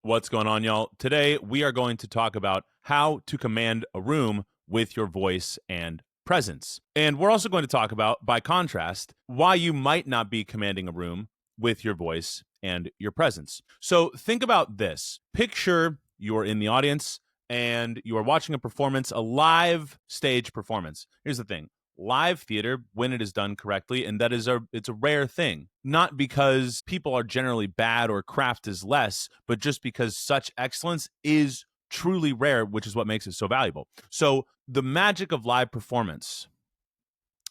What's going on, y'all? Today, we are going to talk about how to command a room with your voice and presence. And we're also going to talk about, by contrast, why you might not be commanding a room with your voice and your presence. So think about this. Picture you're in the audience and you are watching a performance, a live stage performance. Here's the thing. Live theater, when it is done correctly, and it's a rare thing, not because people are generally bad or craft is less, but just because such excellence is truly rare, which is what makes it so valuable. So the magic of live performance,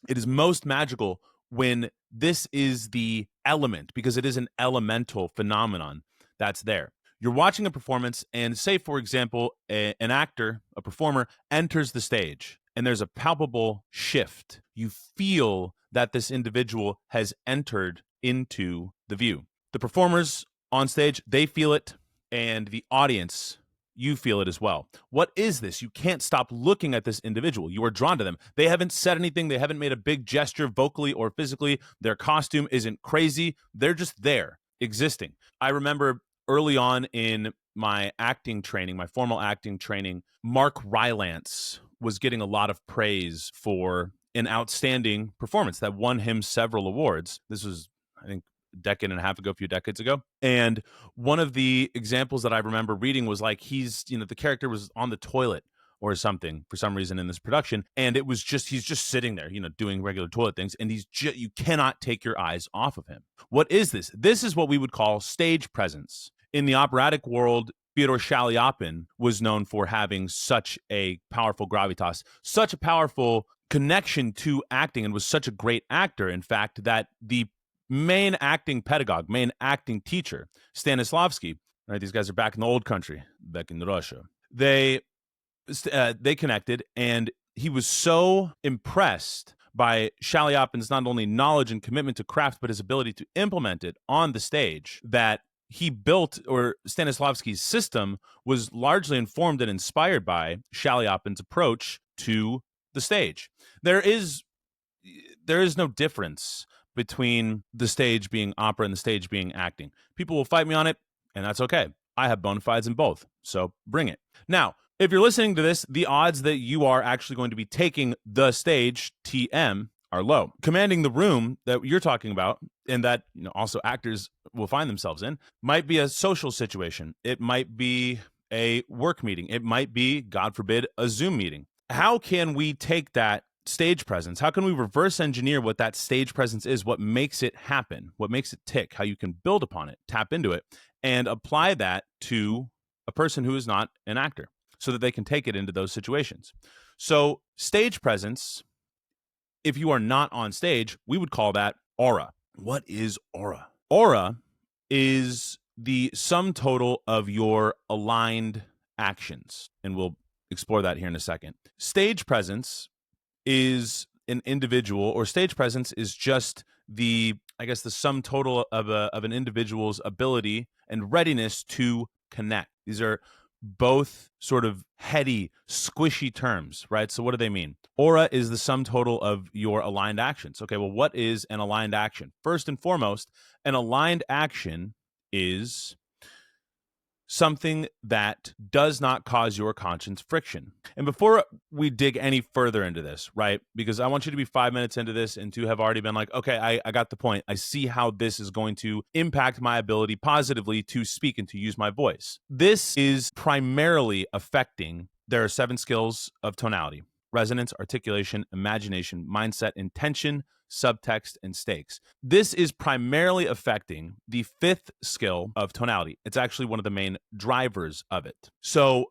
it is most magical when this is the element, because it is an elemental phenomenon that's there. You're watching a performance, and say, for example, an actor, a performer, enters the stage, and there's a palpable shift. You feel that this individual has entered into the view. The performers on stage, they feel it, and the audience, you feel it as well. What is this? You can't stop looking at this individual. You are drawn to them. They haven't said anything. They haven't made a big gesture vocally or physically. Their costume isn't crazy. They're just there, existing. I remember early on in my acting training, my formal acting training, Mark Rylance was getting a lot of praise for an outstanding performance that won him several awards. This was, I think, decade and a half ago, a few decades ago. And one of the examples that I remember reading was like the character was on the toilet or something for some reason in this production, and it was just he's just sitting there, doing regular toilet things, and you cannot take your eyes off of him. What is this? This is what we would call stage presence. In the operatic world, Fyodor Shaliapin was known for having such a powerful gravitas, such a powerful connection to acting, and was such a great actor, in fact, that the main acting pedagogue, main acting teacher, Stanislavski, right? These guys are back in the old country, back in Russia. They connected, and he was so impressed by Shaliapin's not only knowledge and commitment to craft, but his ability to implement it on the stage, that he built, or Stanislavski's system was largely informed and inspired by Shaliapin's approach to the stage. There is no difference between the stage being opera and the stage being acting. People will fight me on it, and that's okay. I have bona fides in both, so bring it. Now, if you're listening to this, the odds that you are actually going to be taking the stage, TM, are low. Commanding the room that you're talking about, and that also actors will find themselves in, might be a social situation. It might be a work meeting. It might be, God forbid, a Zoom meeting. How can we take that stage presence? How can we reverse engineer what that stage presence is, what makes it happen, what makes it tick, how you can build upon it, tap into it, and apply that to a person who is not an actor so that they can take it into those situations? So stage presence, if you are not on stage, we would call that aura. What is aura? Aura is the sum total of your aligned actions, and we'll explore that here in a second. Stage presence is an individual, or stage presence is just the sum total of an individual's ability and readiness to connect. These are both sort of heady, squishy terms, right? So what do they mean? Aura is the sum total of your aligned actions. Okay, well, what is an aligned action? First and foremost, an aligned action is something that does not cause your conscience friction. And before we dig any further into this, right, because I want you to be 5 minutes into this and to have already been like, okay, I got the point. I see how this is going to impact my ability positively to speak and to use my voice. This is primarily affecting, there are 7 skills of tonality: resonance, articulation, imagination, mindset, intention, subtext, and stakes. This is primarily affecting the 5th skill of tonality. It's actually one of the main drivers of it. So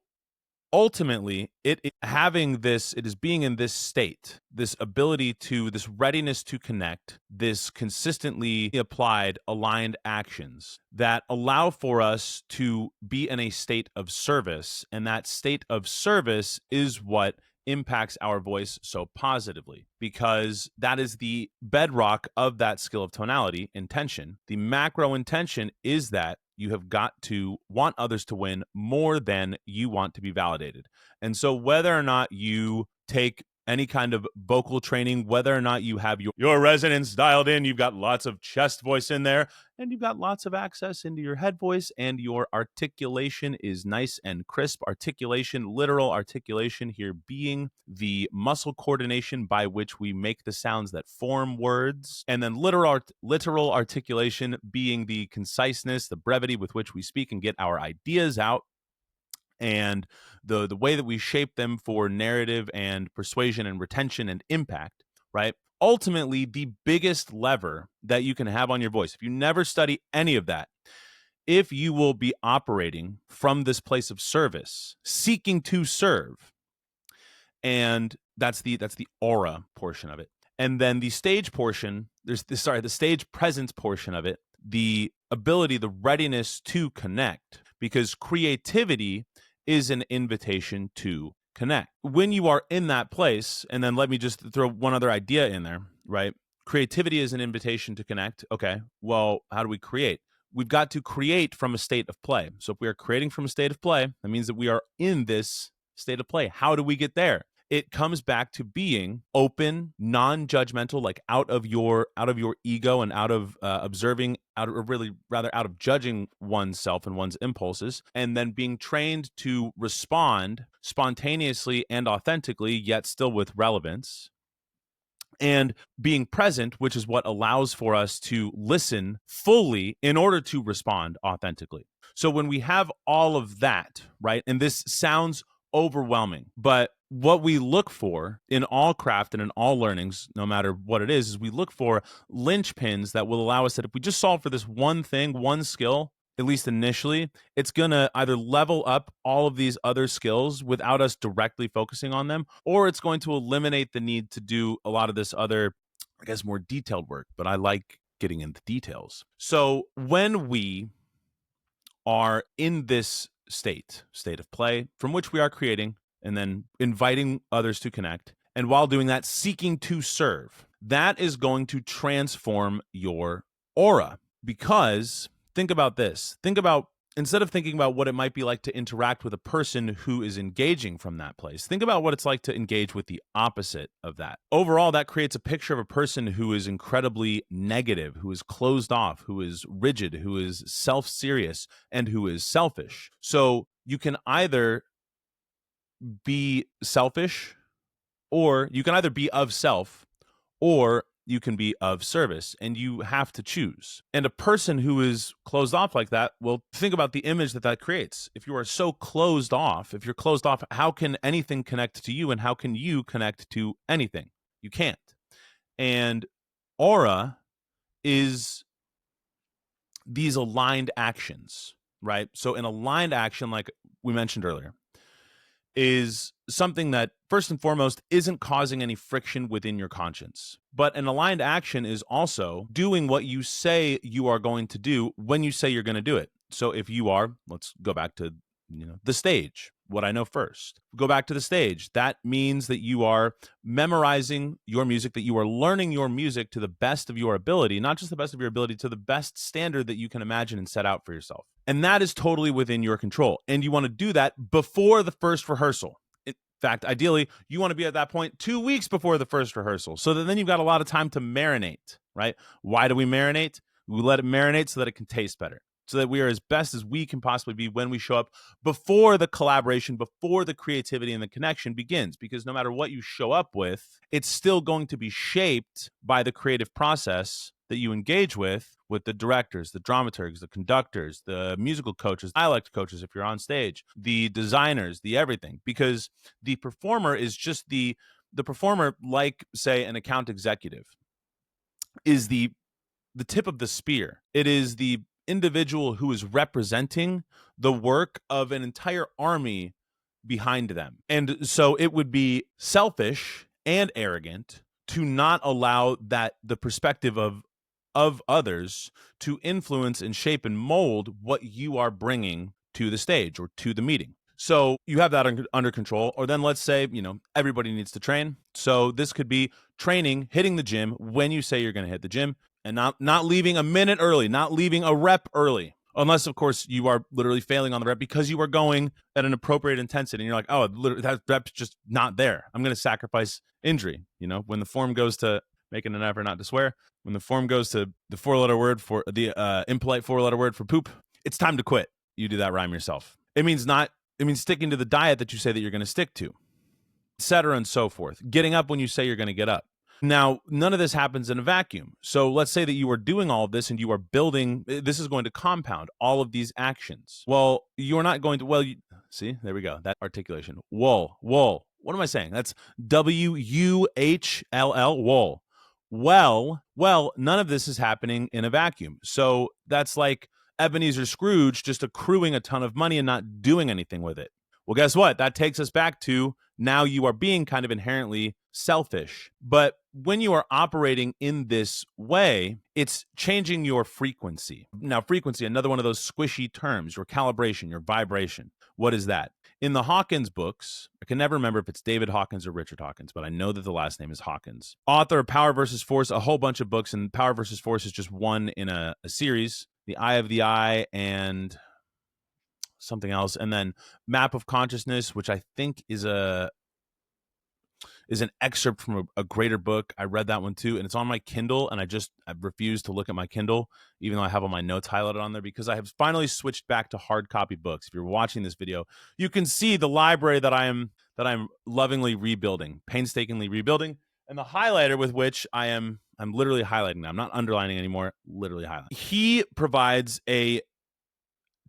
ultimately, it is being in this state, this ability to, this readiness to connect, this consistently applied, aligned actions that allow for us to be in a state of service. And that state of service is what impacts our voice so positively, because that is the bedrock of that skill of tonality, intention. The macro intention is that you have got to want others to win more than you want to be validated. And so whether or not you take any kind of vocal training, whether or not you have your resonance dialed in, you've got lots of chest voice in there, and you've got lots of access into your head voice, and your articulation is nice and crisp. Articulation, literal articulation here being the muscle coordination by which we make the sounds that form words, and then literal articulation being the conciseness, the brevity with which we speak and get our ideas out, and the way that we shape them for narrative and persuasion and retention and impact, right? Ultimately, the biggest lever that you can have on your voice, if you never study any of that, if you will be operating from this place of service, seeking to serve, and that's the aura portion of it. And then the stage portion, the stage presence portion of it, the ability, the readiness to connect, because creativity is an invitation to connect. When you are in that place, and then let me just throw one other idea in there, right? Creativity is an invitation to connect. Okay, well, how do we create? We've got to create from a state of play. So if we are creating from a state of play, that means that we are in this state of play. How do we get there? It comes back to being open, non-judgmental, like out of your ego and out of observing, out of judging oneself and one's impulses, and then being trained to respond spontaneously and authentically, yet still with relevance. And being present, which is what allows for us to listen fully in order to respond authentically. So when we have all of that, right, and this sounds overwhelming, but what we look for in all craft and in all learnings, no matter what it is we look for linchpins that will allow us that if we just solve for this one thing, one skill, at least initially, it's going to either level up all of these other skills without us directly focusing on them, or it's going to eliminate the need to do a lot of this other, I guess, more detailed work. But I like getting into details. So when we are in this state of play from which we are creating and then inviting others to connect, and while doing that, seeking to serve, that is going to transform your aura. Because think about this. Instead of thinking about what it might be like to interact with a person who is engaging from that place, think about what it's like to engage with the opposite of that. Overall, that creates a picture of a person who is incredibly negative, who is closed off, who is rigid, who is self-serious, and who is selfish. So you can either be selfish, or you can either be of self, or you can be of service, and you have to choose. And a person who is closed off like that, well, think about the image that creates. If you are so closed off, if you're closed off, how can anything connect to you, and how can you connect to anything? You can't. And aura is these aligned actions, right? So an aligned action, like we mentioned earlier, is something that first and foremost isn't causing any friction within your conscience. But an aligned action is also doing what you say you are going to do when you say you're going to do it. So if you are, let's go back to the stage, what I know first. Go back to the stage. That means that you are memorizing your music, that you are learning your music to the best of your ability, not just the best of your ability, to the best standard that you can imagine and set out for yourself. And that is totally within your control. And you want to do that before the first rehearsal. In fact, ideally, you want to be at that point 2 weeks before the first rehearsal, so that then you've got a lot of time to marinate, right? Why do we marinate? We let it marinate so that it can taste better, so that we are as best as we can possibly be when we show up before the collaboration, before the creativity and the connection begins. Because no matter what you show up with, it's still going to be shaped by the creative process that you engage with the directors, the dramaturgs, the conductors, the musical coaches, dialect coaches if you're on stage, the designers, the everything. Because the performer is just the performer, like, say, an account executive, is the tip of the spear. It is the individual who is representing the work of an entire army behind them. And so it would be selfish and arrogant to not allow that the perspective of others to influence and shape and mold what you are bringing to the stage or to the meeting. So you have that under control. Or then let's say, everybody needs to train. So this could be training, hitting the gym when you say you're going to hit the gym, and not leaving a minute early, not leaving a rep early. Unless, of course, you are literally failing on the rep because you are going at an appropriate intensity, and you're like, oh, that rep's just not there. I'm going to sacrifice injury. When the form goes to making an effort not to swear, when the form goes to the four-letter word for the impolite four-letter word for poop, it's time to quit. You do that rhyme yourself. It means sticking to the diet that you say that you're going to stick to, et cetera, and so forth. Getting up when you say you're going to get up. Now, none of this happens in a vacuum. So let's say that you are doing all of this and you are building, this is going to compound all of these actions. Well, you're not going to, see, there we go. That articulation. Wool. What am I saying? That's WUHLL, wool. Well, none of this is happening in a vacuum. So that's like Ebenezer Scrooge just accruing a ton of money and not doing anything with it. Well, guess what? That takes us back to now you are being kind of inherently selfish. But when you are operating in this way, it's changing your frequency. Now, frequency, another one of those squishy terms, your calibration, your vibration. What is that? In the Hawkins books, I can never remember if it's David Hawkins or Richard Hawkins, but I know that the last name is Hawkins. Author of Power versus Force, a whole bunch of books, and Power versus Force is just one in a series. The Eye of the Eye and something else, and then Map of Consciousness, which I think is an excerpt from a greater book. I read that one too, and it's on my Kindle, and I refuse to look at my Kindle, even though I have all my notes highlighted on there, because I have finally switched back to hard copy books. If you're watching this video, you can see the library that I'm lovingly rebuilding, painstakingly rebuilding, and the highlighter with which I'm literally highlighting now. I'm not underlining anymore, literally highlighting. He provides a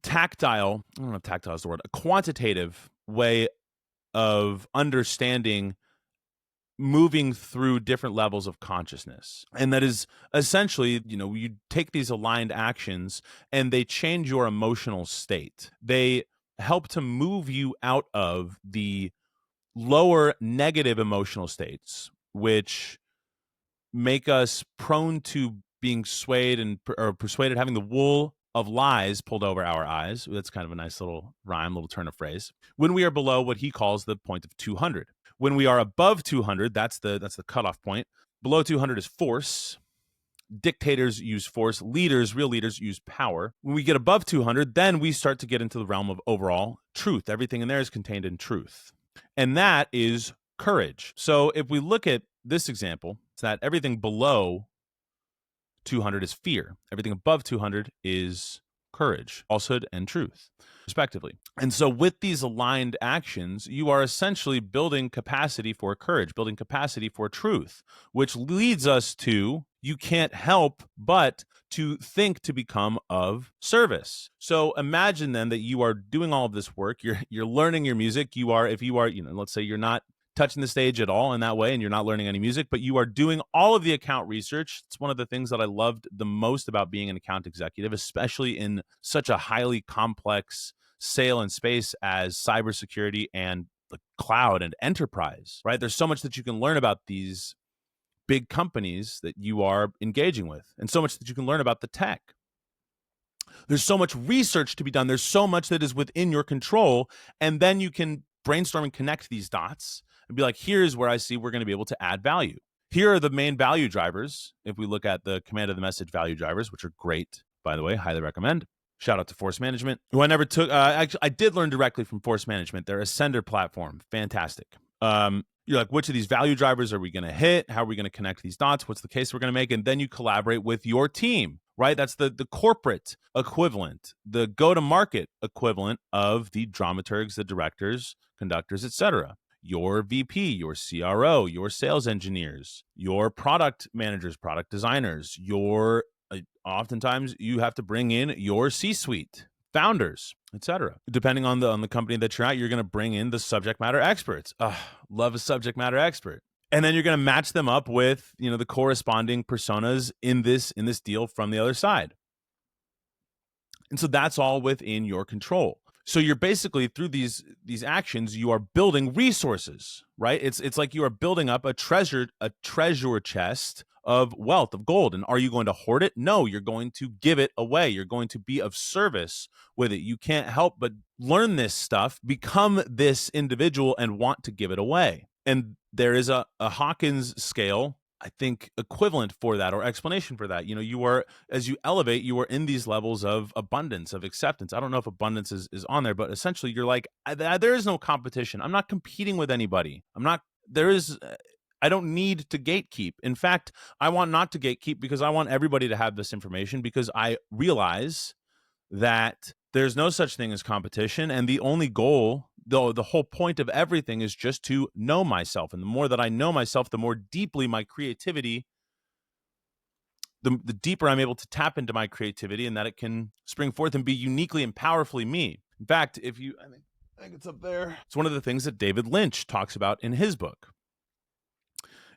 tactile, I don't know if tactile is the word, a quantitative way of understanding moving through different levels of consciousness. And that is essentially, you take these aligned actions and they change your emotional state. They help to move you out of the lower negative emotional states, which make us prone to being swayed or persuaded, having the wool of lies pulled over our eyes. That's kind of a nice little rhyme, little turn of phrase. When we are below what he calls the point of 200. When we are above 200, that's the cutoff point. Below 200 is force. Dictators use force. Real leaders use power. When we get above 200, then we start to get into the realm of overall truth. Everything in there is contained in truth. And that is courage. So if we look at this example, it's that everything below 200 is fear. Everything above 200 is courage, falsehood, and truth, respectively. And so with these aligned actions, you are essentially building capacity for courage, building capacity for truth, which leads us to, you can't help but to think to become of service. So imagine then that you are doing all of this work, you're learning your music, if you are, let's say you're not touching the stage at all in that way and you're not learning any music, but you are doing all of the account research. It's one of the things that I loved the most about being an account executive, especially in such a highly complex sale and space as cybersecurity and the cloud and enterprise, right? There's so much that you can learn about these big companies that you are engaging with, and so much that you can learn about the tech. There's so much research to be done. There's so much that is within your control, and then you can brainstorm and connect these dots and be like, here's where I see we're going to be able to add value. Here are the main value drivers. If we look at the command of the message value drivers, which are great, by the way, highly recommend. Shout out to Force Management, who I never took. Actually, I did learn directly from Force Management. Their Ascender platform, fantastic. You're like, which of these value drivers are we going to hit? How are we going to connect these dots? What's the case we're going to make? And then you collaborate with your team, right? That's the corporate equivalent, the go-to-market equivalent of the dramaturgs, the directors, conductors, etc. Your VP, your CRO, your sales engineers, your product managers, product designers, oftentimes you have to bring in your C-suite, founders, etc. Depending on the company that you're at, you're going to bring in the subject matter experts. Love a subject matter expert. And then you're going to match them up with, the corresponding personas in this deal from the other side. And so that's all within your control. So you're basically, through these actions, you are building resources, right? It's like you are building up a treasure chest of wealth, of gold. And are you going to hoard it? No, you're going to give it away. You're going to be of service with it. You can't help but learn this stuff, become this individual, and want to give it away. And there is a Hawkins scale I think, equivalent for that or explanation for that. You are, as you elevate, you are in these levels of abundance, of acceptance. I don't know if abundance is on there, but essentially you're like, there is no competition. I'm not competing with anybody. I don't need to gatekeep. In fact, I want not to gatekeep because I want everybody to have this information, because I realize that there's no such thing as competition. And the only goal, though, the whole point of everything is just to know myself. And the more that I know myself, the more deeply my creativity, the deeper I'm able to tap into my creativity, and that it can spring forth and be uniquely and powerfully me. In fact, I think it's up there. It's one of the things that David Lynch talks about in his book,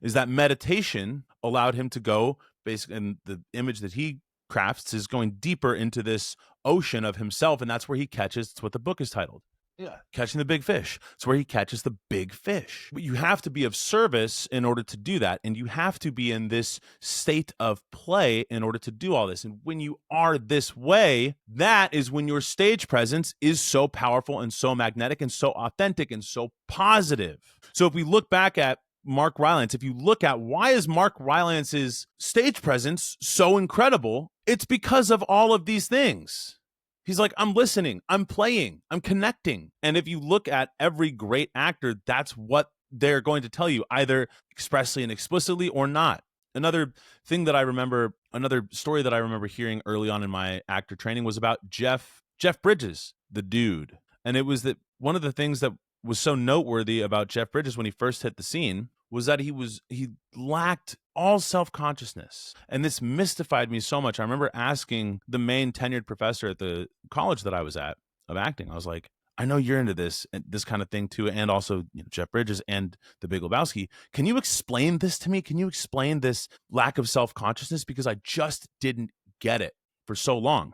is that meditation allowed him to go, basically, and the image that he crafts is going deeper into this ocean of himself, and that's where he catches, it's what the book is titled. Yeah, catching the big fish. It's where he catches the big fish. But you have to be of service in order to do that, and you have to be in this state of play in order to do all this. And when you are this way, that is when your stage presence is so powerful and so magnetic and so authentic and so positive. So if we look back at Mark Rylance, if you look at why is Mark Rylance's stage presence so incredible, it's because of all of these things. He's like, I'm listening, I'm playing, I'm connecting. And if you look at every great actor, that's what they're going to tell you, either expressly and explicitly or not. Another thing that I remember, another story that I remember hearing early on in my actor training was about Jeff Bridges, the dude. And it was that one of the things that was so noteworthy about Jeff Bridges when he first hit the scene was that he lacked all self-consciousness. And this mystified me so much. I remember asking the main tenured professor at the college that I was at of acting, I was like, I know you're into this kind of thing too, and also Jeff Bridges and The Big Lebowski. Can you explain this to me? Can you explain this lack of self-consciousness? Because I just didn't get it for so long.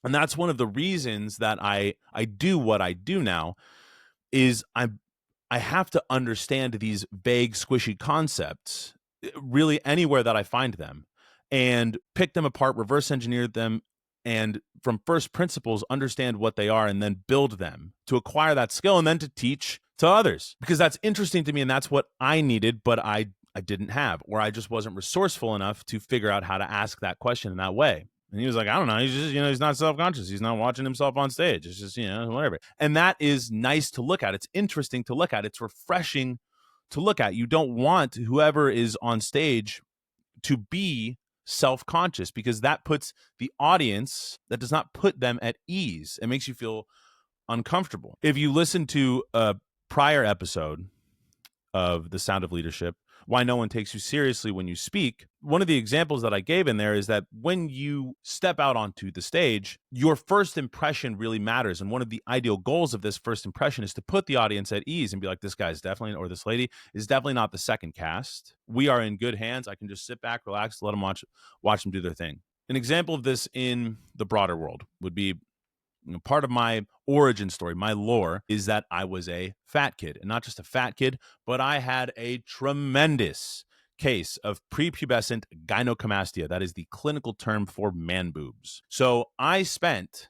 And that's one of the reasons that I do what I do now, is I have to understand these vague, squishy concepts really anywhere that I find them, and pick them apart, reverse engineer them, and from first principles, understand what they are, and then build them to acquire that skill, and then to teach to others, because that's interesting to me, and that's what I needed, but I didn't have, or I just wasn't resourceful enough to figure out how to ask that question in that way. And he was like, I don't know. He's just, he's not self-conscious. He's not watching himself on stage. It's just, whatever. And that is nice to look at. It's interesting to look at. It's refreshing to look at. You don't want whoever is on stage to be self-conscious, because that puts the audience, that does not put them at ease. It makes you feel uncomfortable. If you listen to a prior episode of The Sound of Leadership, Why No One Takes You Seriously When You Speak, one of the examples that I gave in there is that when you step out onto the stage, your first impression really matters. And one of the ideal goals of this first impression is to put the audience at ease and be like, this guy's definitely, or this lady is definitely not the second cast. We are in good hands. I can just sit back, relax, let them watch them do their thing. An example of this in the broader world would be, part of my origin story, my lore, is that I was a fat kid. And not just a fat kid, but I had a tremendous case of prepubescent gynecomastia. That is the clinical term for man boobs. So I spent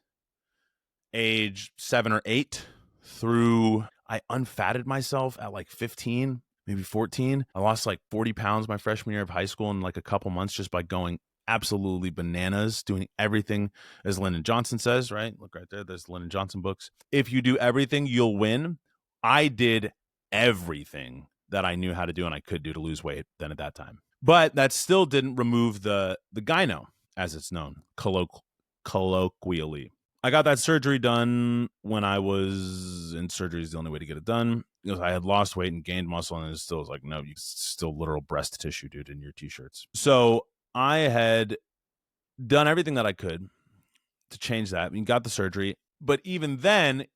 age 7 or 8 through, I unfatted myself at like 15, maybe 14. I lost like 40 pounds my freshman year of high school in like a couple months, just by going absolutely bananas, doing everything, as Lyndon Johnson says, right? Look right there. There's the Lyndon Johnson books. If you do everything, you'll win. I did everything that I knew how to do and I could do to lose weight then at that time. But that still didn't remove the gyno, as it's known colloquially. I got that surgery done when I was in surgery. Is the only way to get it done, because I had lost weight and gained muscle, and it still was like, no, you still literal breast tissue, dude, in your t-shirts. So I had done everything that I could to change that. I mean, got the surgery, but even then,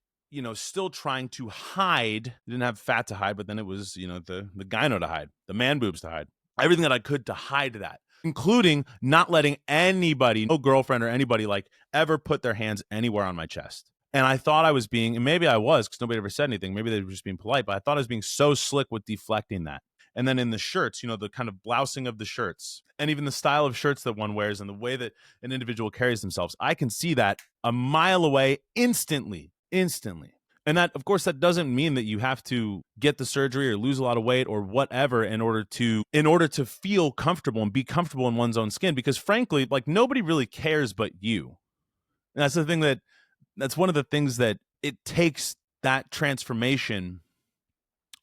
still trying to hide. Didn't have fat to hide, but then it was, the gyno to hide, the man boobs to hide. Everything that I could to hide that, including not letting anybody, no girlfriend or anybody, like, ever put their hands anywhere on my chest. And I thought I was being, and maybe I was, because nobody ever said anything. Maybe they were just being polite, but I thought I was being so slick with deflecting that. And then in the shirts, the kind of blousing of the shirts, and even the style of shirts that one wears and the way that an individual carries themselves, I can see that a mile away instantly. And that, of course, that doesn't mean that you have to get the surgery or lose a lot of weight or whatever in order to feel comfortable and be comfortable in one's own skin, because frankly, like, nobody really cares but you. And that's one of the things that it takes, that transformation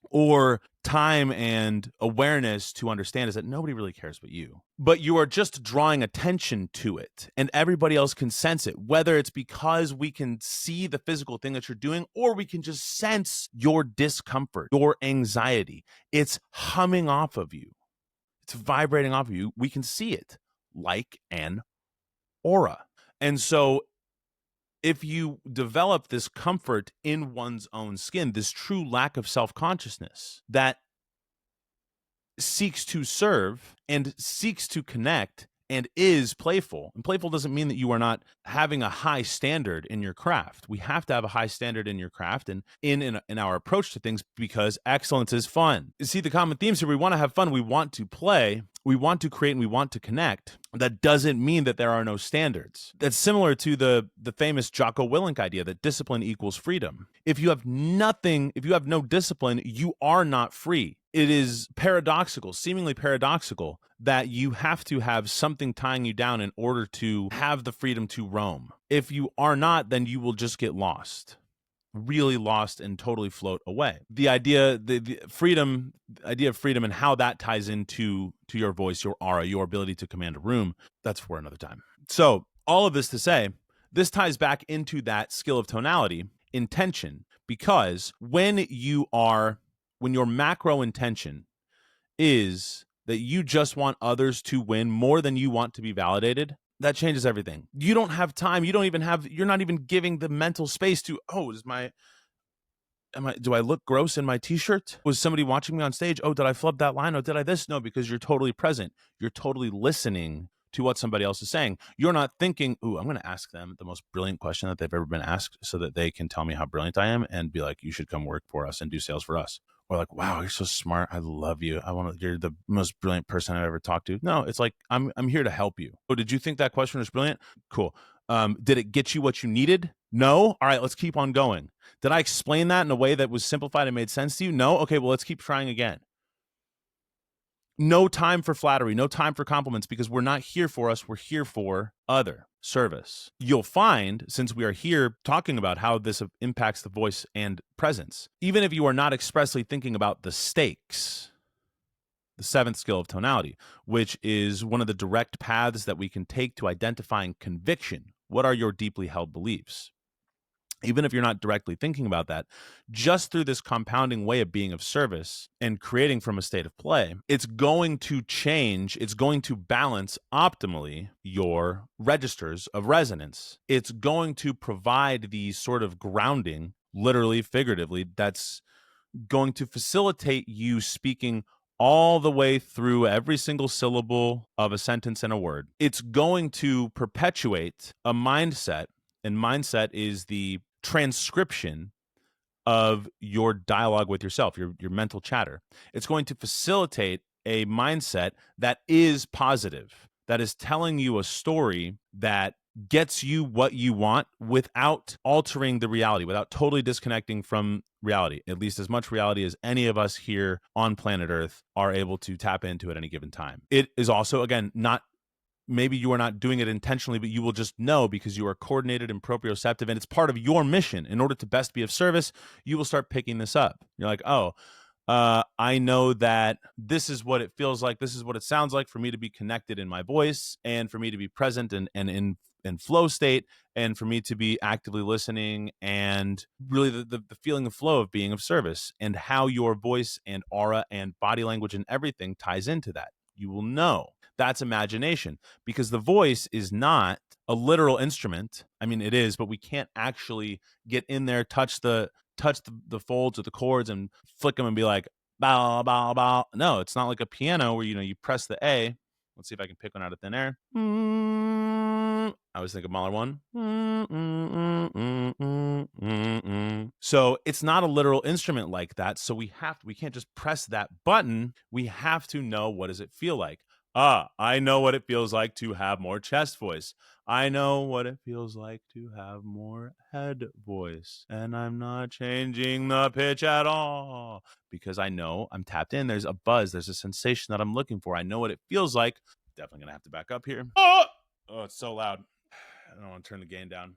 or time and awareness to understand, is that nobody really cares but you. But you are just drawing attention to it, and everybody else can sense it, whether it's because we can see the physical thing that you're doing, or we can just sense your discomfort, your anxiety. It's humming off of you. It's vibrating off of you. We can see it like an aura. And so if you develop this comfort in one's own skin, this true lack of self-consciousness that seeks to serve and seeks to connect and is playful. And playful doesn't mean that you are not having a high standard in your craft. We have to have a high standard in your craft and in our approach to things, because excellence is fun. You see the common themes here. We want to have fun. We want to play. We want to create, and we want to connect. That doesn't mean that there are no standards. That's similar to the famous Jocko Willink idea that discipline equals freedom. If you have no discipline, you are not free. It is paradoxical, seemingly paradoxical, that you have to have something tying you down in order to have the freedom to roam. If you are not, then you will just get lost. Really lost and totally float away. The idea of freedom and how that ties into your voice, your aura, your ability to command a room, that's for another time. So all of this to say, this ties back into that skill of tonality, intention, because when your macro intention is that you just want others to win more than you want to be validated, that changes everything. You don't have time. You're not even giving the mental space to, do I look gross in my t-shirt? Was somebody watching me on stage? Oh, did I flub that line? Oh, did I this? No, because you're totally present. You're totally listening to what somebody else is saying. You're not thinking, I'm going to ask them the most brilliant question that they've ever been asked so that they can tell me how brilliant I am and be like, you should come work for us and do sales for us. Or like, wow, you're so smart. I love you. You're the most brilliant person I've ever talked to. No, it's like, I'm here to help you. Oh, did you think that question was brilliant? Cool. Did it get you what you needed? No? All right, let's keep on going. Did I explain that in a way that was simplified and made sense to you? No? Okay, well, let's keep trying again. No time for flattery, no time for compliments, because we're not here for us. We're here for other service. You'll find, since we are here talking about how this impacts the voice and presence, even if you are not expressly thinking about the stakes, the seventh skill of tonality, which is one of the direct paths that we can take to identifying conviction. What are your deeply held beliefs? Even if you're not directly thinking about that, just through this compounding way of being of service and creating from a state of play, it's going to change, it's going to balance optimally your registers of resonance. It's going to provide the sort of grounding, literally, figuratively, that's going to facilitate you speaking all the way through every single syllable of a sentence and a word. It's going to perpetuate a mindset, and mindset is the transcription of your dialogue with yourself, your mental chatter. It's going to facilitate a mindset that is positive, that is telling you a story that gets you what you want without altering the reality, without totally disconnecting from reality, at least as much reality as any of us here on planet Earth are able to tap into at any given time. It is also, again, not, maybe you are not doing it intentionally, but you will just know because you are coordinated and proprioceptive, and it's part of your mission. In order to best be of service, you will start picking this up. You're like, I know that this is what it feels like. This is what it sounds like for me to be connected in my voice and for me to be present and in flow state, and for me to be actively listening, and really the feeling of flow of being of service, and how your voice and aura and body language and everything ties into that. You will know. That's imagination, because the voice is not a literal instrument. I mean, it is, but we can't actually get in there, touch the folds of the chords and flick them and be like, bow, bow, bow. No, it's not like a piano where, you press the A. Let's see if I can pick one out of thin air. I always think of Mahler one. So it's not a literal instrument like that. So we can't just press that button. We have to know, what does it feel like? I know what it feels like to have more chest voice. I know what it feels like to have more head voice. And I'm not changing the pitch at all because I know I'm tapped in. There's a buzz, there's a sensation that I'm looking for. I know what it feels like. Definitely going to have to back up here. Oh, it's so loud. I don't want to turn the gain down.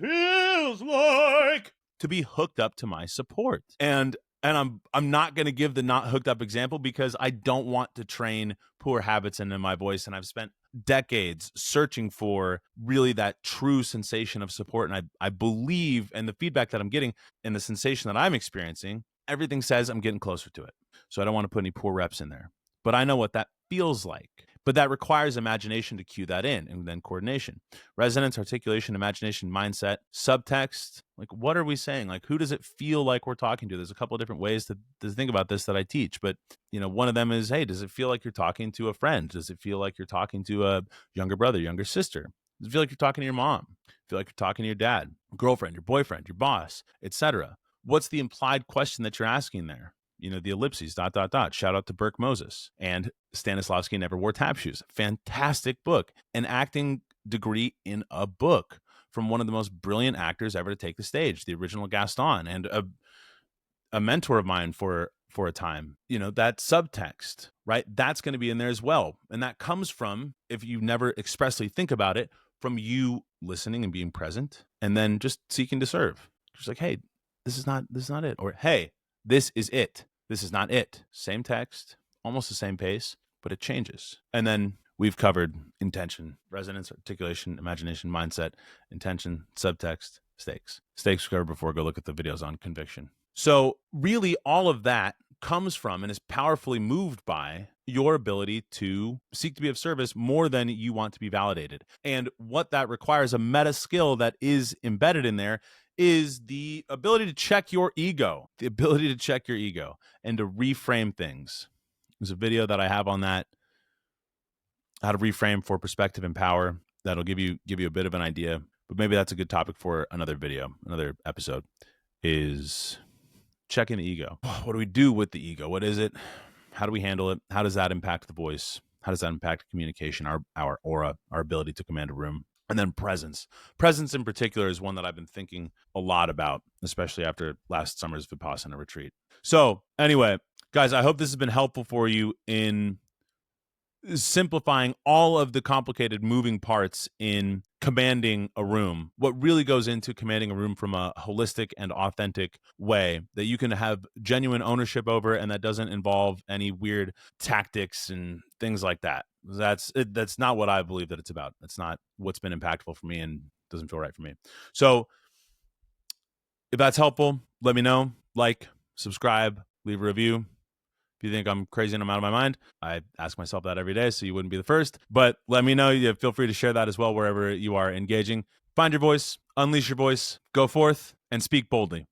Feels like to be hooked up to my support. And I'm not going to give the not hooked up example because I don't want to train poor habits into my voice, and I've spent decades searching for really that true sensation of support, and I believe, and the feedback that I'm getting and the sensation that I'm experiencing, everything says I'm getting closer to it. So I don't want to put any poor reps in there, but I know what that feels like. But that requires imagination to cue that in, and then coordination. Resonance, articulation, imagination, mindset, subtext. Like, what are we saying? Like, who does it feel like we're talking to? There's a couple of different ways to think about this that I teach. But, one of them is, hey, does it feel like you're talking to a friend? Does it feel like you're talking to a younger brother, younger sister? Does it feel like you're talking to your mom? Feel like you're talking to your dad, girlfriend, your boyfriend, your boss, etc.? What's the implied question that you're asking there? The ellipses, ... Shout out to Burke Moses. And Stanislavski Never Wore Tap Shoes. Fantastic book. An acting degree in a book from one of the most brilliant actors ever to take the stage, the original Gaston, and a mentor of mine for a time. That subtext, right? That's going to be in there as well. And that comes from, if you never expressly think about it, from you listening and being present and then just seeking to serve. Just like, hey, this is not it. Or, hey, this is it. This is not it. Same text, almost the same pace, but it changes. And then we've covered intention, resonance, articulation, imagination, mindset, intention, subtext, stakes. Stakes covered before. Go look at the videos on conviction. So really all of that comes from and is powerfully moved by your ability to seek to be of service more than you want to be validated. And what that requires, a meta skill that is embedded in there, is the ability to check your ego, and to reframe things. There's a video that I have on that, how to reframe for perspective and power. That'll give you a bit of an idea, but maybe that's a good topic for another video, another episode, is checking the ego. What do we do with the ego? What is it? How do we handle it? How does that impact the voice? How does that impact communication, our aura, our ability to command a room? And then presence. Presence in particular is one that I've been thinking a lot about, especially after last summer's Vipassana retreat. So anyway, guys, I hope this has been helpful for you in simplifying all of the complicated moving parts in commanding a room. What really goes into commanding a room from a holistic and authentic way that you can have genuine ownership over, and that doesn't involve any weird tactics and things like that. That's not what I believe that it's about. That's not what's been impactful for me and doesn't feel right for me. So if that's helpful, let me know. Like, subscribe, leave a review. If you think I'm crazy and I'm out of my mind, I ask myself that every day, so you wouldn't be the first. But let me know. You feel free to share that as well wherever you are engaging. Find your voice, unleash your voice, go forth, and speak boldly.